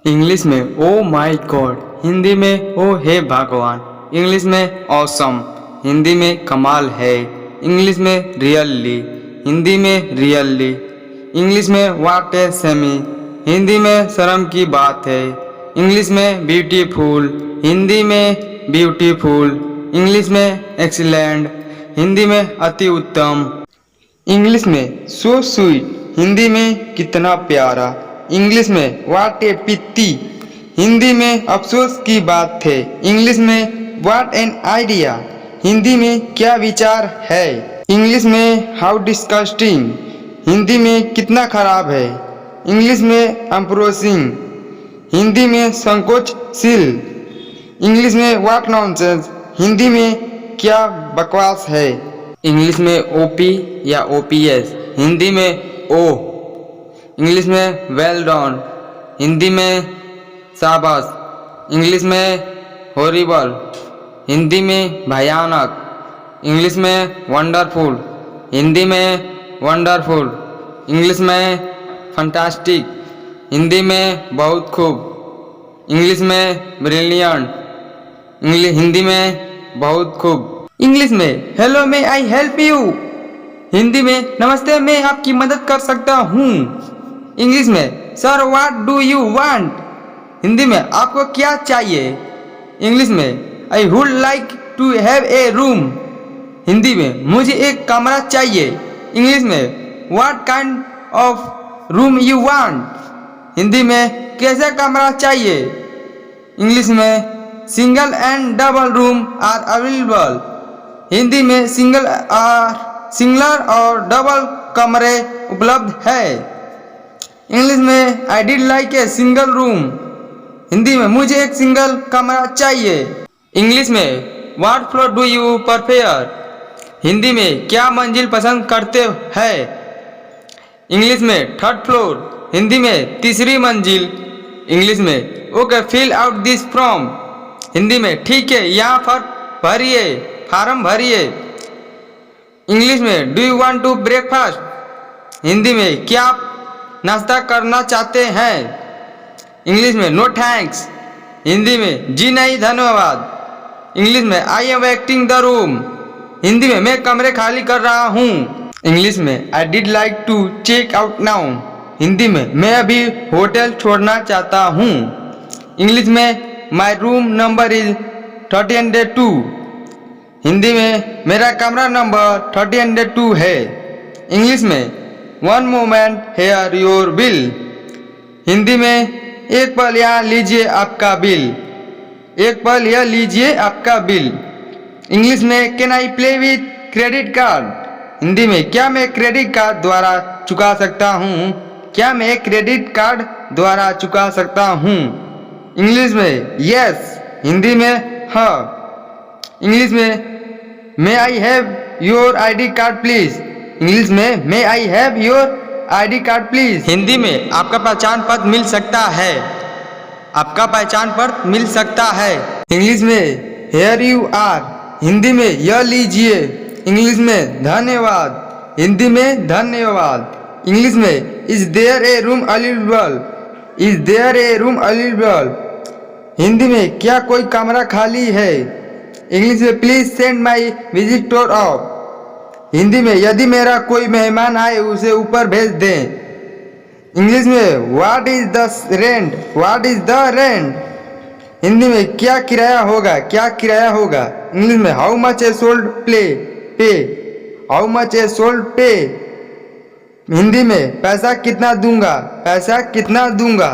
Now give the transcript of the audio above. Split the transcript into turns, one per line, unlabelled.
English में ओ माई God, Hindi में ओ हे भगवान, इंग्लिश में ऑसम, हिंदी में कमाल है, इंग्लिश में रियली, हिंदी में रियली, इंग्लिश में व्हाट ए सेमी, हिंदी में शर्म की बात है, इंग्लिश में ब्यूटीफुल, हिंदी में ब्यूटीफुल, इंग्लिश में एक्सीलेंट, हिंदी में अति उत्तम, इंग्लिश में सो स्वीट, हिंदी में कितना प्यारा, इंग्लिश में व्हाट ए पिटी, हिंदी में अफसोस की बात है, इंग्लिश में व्हाट एन आइडिया, हिंदी में क्या विचार है, इंग्लिश में हाउ डिस्कस्टिंग, हिंदी में कितना खराब है, इंग्लिश में एम्ब्रोसिंग, हिंदी में संकोचशील, इंग्लिश में व्हाट नॉनसेंस, हिंदी में क्या बकवास है, इंग्लिश में ओपी या ओपीएस, हिंदी में ओ, इंग्लिश में वेल डन, हिंदी में शाबाश, इंग्लिश में हॉरिबल, हिंदी में भयानक, इंग्लिश में वंडरफुल, हिंदी में वंडरफुल, इंग्लिश में फंटास्टिक, हिंदी में बहुत खूब, इंग्लिश में ब्रिलियंट, हिंदी में बहुत खूब, इंग्लिश में hello may I help you, Hindi में नमस्ते मैं आपकी मदद कर सकता हूँ, इंग्लिश में sir what do you want, Hindi में आपको क्या चाहिए, इंग्लिश में I would like to have a room, Hindi में मुझे एक कमरा चाहिए, इंग्लिश में what kind of room you want, Hindi में कैसा कमरा चाहिए, इंग्लिश में single and double room are available, Hindi में सिंगलर और डबल कमरे उपलब्ध है, इंग्लिश में I did like a single room, Hindi में मुझे एक सिंगल कमरा चाहिए, इंग्लिश में what floor do you prefer, Hindi में क्या मंजिल पसंद करते हैं, इंग्लिश में थर्ड फ्लोर, हिंदी में तीसरी मंजिल, इंग्लिश में okay fill out this form, Hindi में ठीक है यहाँ फार्म भरिए, इंग्लिश में do you want to breakfast, Hindi में क्या आप नाश्ता करना चाहते हैं, इंग्लिश में नो थैंक्स, हिंदी में जी नहीं धन्यवाद, इंग्लिश में I am waiting the room, Hindi में मैं कमरे खाली कर रहा हूँ, इंग्लिश में I did like to check out now, Hindi में मैं अभी होटल छोड़ना चाहता हूँ, इंग्लिश में my room number is 302, Hindi में मेरा कमरा नंबर 302 है, इंग्लिश में one moment here your bill, Hindi में एक पल यहाँ लीजिए आपका बिल, एक पल यह लीजिए आपका बिल, इंग्लिश में can I play with credit card, Hindi में क्या मैं क्रेडिट कार्ड द्वारा चुका सकता हूँ, क्या मैं क्रेडिट कार्ड द्वारा चुका सकता हूँ, इंग्लिश में यस, हिंदी में हाँ, इंग्लिश में may I have your ID card please, English में may I have your ID card please, Hindi में आपका पहचान पत्र मिल सकता है, आपका पहचान पत्र मिल सकता है, इंग्लिश में हेयर यू आर, हिंदी में यह लीजिए, इंग्लिश में धन्यवाद, हिंदी में धन्यवाद, इंग्लिश में is there a room available, is there a room available, Hindi में क्या कोई कमरा खाली है, इंग्लिश में please send my visitor off, Hindi में यदि मेरा कोई मेहमान आए उसे ऊपर भेज दें, इंग्लिश में what is the rent, what is the rent, Hindi में क्या किराया होगा, क्या किराया होगा, इंग्लिश में हाउ मच ए सोल्ड पे, हाउ मच ए सोल्ड पे, हिंदी में पैसा कितना दूंगा, पैसा कितना दूंगा,